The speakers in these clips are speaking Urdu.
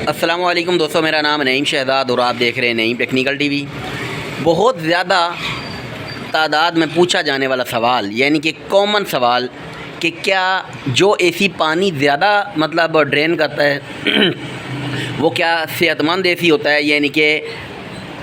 السلام علیکم دوستوں، میرا نام نعیم شہزاد اور آپ دیکھ رہے ہیں نعیم ٹیکنیکل ٹی وی۔ بہت زیادہ تعداد میں پوچھا جانے والا سوال، یعنی کہ کامن سوال، کہ کیا جو اے سی پانی زیادہ ڈرین کرتا ہے وہ کیا صحت مند اے سی ہوتا ہے، یعنی کہ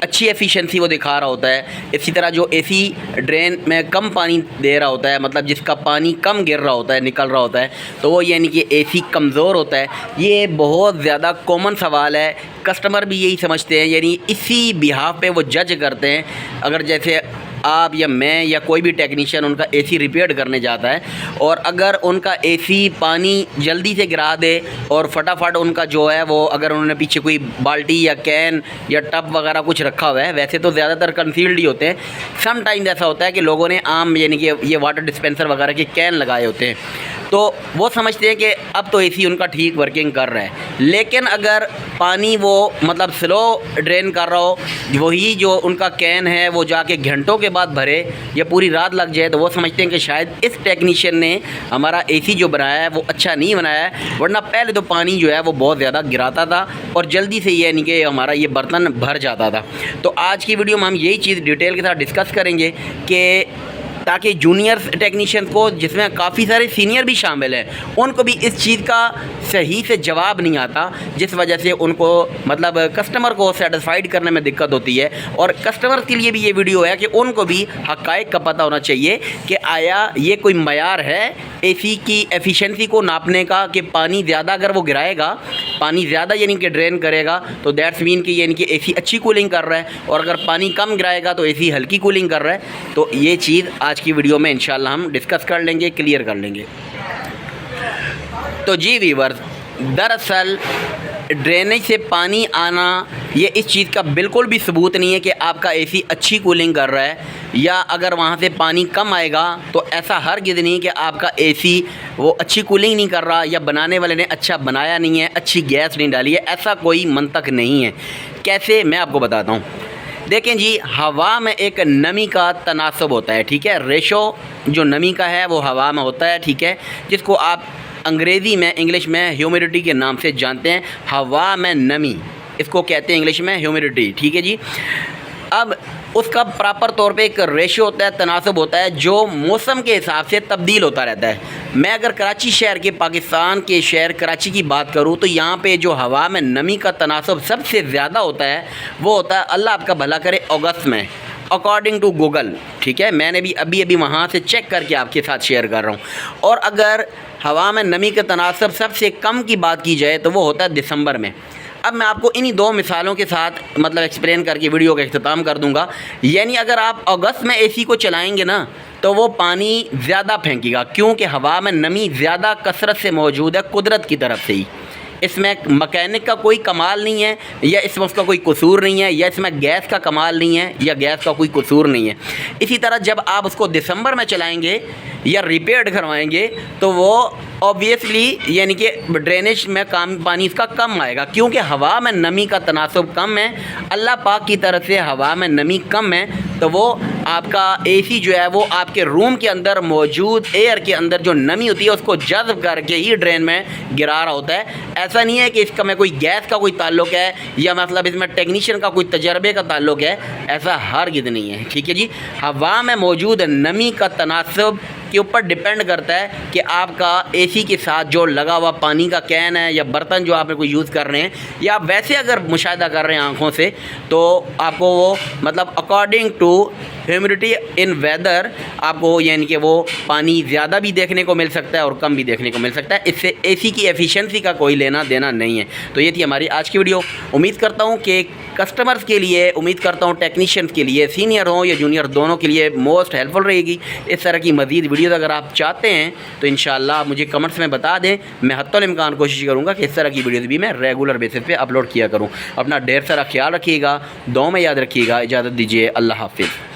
اچھی ایفیشنسی وہ دکھا رہا ہوتا ہے۔ اسی طرح جو اے سی ڈرین میں کم پانی دے رہا ہوتا ہے، جس کا پانی کم گر رہا ہوتا ہے، نکل رہا ہوتا ہے، تو وہ یعنی کہ اے سی کمزور ہوتا ہے۔ یہ بہت زیادہ کامن سوال ہے، کسٹمر بھی یہی سمجھتے ہیں، یعنی اسی بہاف پہ وہ جج کرتے ہیں۔ اگر جیسے آپ یا میں یا کوئی بھی ٹیکنیشین ان کا اے سی ریپیئر کرنے جاتا ہے اور اگر ان کا اے سی پانی جلدی سے گرا دے اور فٹافٹ ان کا جو ہے وہ، اگر انہوں نے پیچھے کوئی بالٹی یا کین یا ٹب وغیرہ کچھ رکھا ہوا ہے، ویسے تو زیادہ تر کنسیلڈ ہی ہوتے ہیں، سم ٹائم ایسا ہوتا ہے کہ لوگوں نے عام یعنی کہ یہ واٹر ڈسپینسر وغیرہ کے کین لگائے ہوتے ہیں، تو وہ سمجھتے ہیں کہ اب تو اے سی ان کا ٹھیک ورکنگ کر رہا ہے۔ لیکن اگر پانی وہ سلو ڈرین کر رہا ہو، وہی جو ان کا کین ہے وہ جا کے گھنٹوں کے بعد بھرے یا پوری رات لگ جائے، تو وہ سمجھتے ہیں کہ شاید اس ٹیکنیشین نے ہمارا اے سی جو بنایا ہے وہ اچھا نہیں بنایا ہے، ورنہ پہلے تو پانی جو ہے وہ بہت زیادہ گراتا تھا اور جلدی سے یعنی کہ ہمارا یہ برتن بھر جاتا تھا۔ تو آج کی ویڈیو میں ہم یہی چیز ڈیٹیل کے ساتھ ڈسکس کریں گے کہ تاکہ جونیئر ٹیکنیشین کو، جس میں کافی سارے سینئر بھی شامل ہیں، ان کو بھی اس چیز کا صحیح سے جواب نہیں آتا، جس وجہ سے ان کو کسٹمر کو سیٹسفائیڈ کرنے میں دقت ہوتی ہے۔ اور کسٹمر کے لیے بھی یہ ویڈیو ہے کہ ان کو بھی حقائق کا پتہ ہونا چاہیے کہ آیا یہ کوئی معیار ہے اے سی کی ایفیشنسی کو ناپنے کا، کہ پانی زیادہ اگر وہ گرائے گا، پانی زیادہ یعنی کہ ڈرین کرے گا، تو دیٹس مین کہ یعنی کہ اے سی اچھی کولنگ کر رہا ہے، اور اگر پانی کم گرائے گا تو اے سی ہلکی کولنگ کر رہا ہے۔ تو یہ چیز آج کی ویڈیو میں انشاءاللہ ہم ڈسکس کر لیں گے، کلیئر کر لیں گے۔ تو جی ویورز، دراصل ڈرینیج سے پانی آنا یہ اس چیز کا بالکل بھی ثبوت نہیں ہے کہ آپ کا اے سی اچھی کولنگ کر رہا ہے، یا اگر وہاں سے پانی کم آئے گا تو ایسا ہرگز نہیں کہ آپ کا اے سی وہ اچھی کولنگ نہیں کر رہا، یا بنانے والے نے اچھا بنایا نہیں ہے، اچھی گیس نہیں ڈالی ہے، ایسا کوئی منطق نہیں ہے۔ کیسے، میں آپ کو بتاتا ہوں۔ دیکھیں جی، ہوا میں ایک نمی کا تناسب ہوتا ہے، ٹھیک ہے، ریشو جو نمی کا ہے وہ ہوا میں ہوتا ہے، ٹھیک ہے، جس کو آپ انگریزی میں، انگلش میں ہیومیڈیٹی کے نام سے جانتے ہیں۔ ہوا میں نمی، اس کو کہتے ہیں انگلش میں ہیومیڈیٹی، ٹھیک ہے جی۔ اب اس کا پراپر طور پہ ایک ریشو ہوتا ہے، تناسب ہوتا ہے، جو موسم کے حساب سے تبدیل ہوتا رہتا ہے۔ میں اگر کراچی شہر کے، پاکستان کے شہر کراچی کی بات کروں تو یہاں پہ جو ہوا میں نمی کا تناسب سب سے زیادہ ہوتا ہے وہ ہوتا ہے، اللہ آپ کا بھلا کرے، اگست میں، اکارڈنگ ٹو گوگل، ٹھیک ہے، میں نے بھی ابھی وہاں سے چیک کر کے آپ کے ساتھ شیئر کر رہا ہوں۔ اور اگر ہوا میں نمی کا تناسب سب سے کم کی بات کی جائے تو وہ ہوتا ہے دسمبر میں۔ اب میں آپ کو انہی دو مثالوں کے ساتھ ایکسپلین کر کے ویڈیو کا اختتام کر دوں گا۔ یعنی اگر آپ اگست میں اے سی کو چلائیں گے نا تو وہ پانی زیادہ پھینکے گا، کیونکہ ہوا میں نمی زیادہ کثرت سے موجود ہے قدرت کی طرف سے ہی۔ اس میں مکینک کا کوئی کمال نہیں ہے، یا اس میں اس کا کوئی قصور نہیں ہے، یا اس میں گیس کا کمال نہیں ہے، یا گیس کا کوئی قصور نہیں ہے۔ اسی طرح جب آپ اس کو دسمبر میں چلائیں گے یا ریپیئرڈ کروائیں گے تو وہ اوبویسلی یعنی کہ ڈرینیج میں پانی اس کا کم آئے گا، کیونکہ ہوا میں نمی کا تناسب کم ہے، اللہ پاک کی طرف سے ہوا میں نمی کم ہے، تو وہ آپ کا اے سی جو ہے وہ آپ کے روم کے اندر موجود ایئر کے اندر جو نمی ہوتی ہے اس کو جذب کر کے ہی ڈرین میں گرا رہا ہوتا ہے۔ ایسا نہیں ہے کہ اس کا میں کوئی گیس کا کوئی تعلق ہے، یا اس میں ٹیکنیشین کا کوئی تجربے کا تعلق ہے، ایسا ہرگز نہیں ہے، ٹھیک ہے جی۔ ہوا میں موجود نمی کا تناسب کے اوپر ڈپینڈ کرتا ہے کہ آپ کا اے سی کے ساتھ جو لگا ہوا پانی کا کین ہے یا برتن جو آپ کوئی یوز کر رہے ہیں، یا آپ ویسے اگر مشاہدہ کر رہے ہیں آنکھوں سے، تو آپ کو وہ according to humidity in weather آپ کو یعنی کہ وہ پانی زیادہ بھی دیکھنے کو مل سکتا ہے اور کم بھی دیکھنے کو مل سکتا ہے۔ اس سے اے سی کی ایفیشنسی کا کوئی لینا دینا نہیں ہے۔ تو یہ تھی ہماری آج کی ویڈیو۔ امید کرتا ہوں کہ کسٹمرز کے لیے، امید کرتا ہوں ٹیکنیشینز کے لیے، سینئر ہوں یا جونیئر دونوں کے لیے موسٹ ہیلپ فل رہے گی۔ اس طرح کی مزید ویڈیوز اگر آپ چاہتے ہیں تو انشاءاللہ آپ مجھے کمنٹس میں بتا دیں، میں حتی الامکان کوشش کروں گا کہ اس طرح کی ویڈیوز بھی میں ریگولر بیسس پہ اپلوڈ کیا کروں۔ اپنا ڈھیر سارا خیال رکھیے گا، دعاؤں میں یاد رکھیے گا۔ اجازت دیجیے، اللہ حافظ۔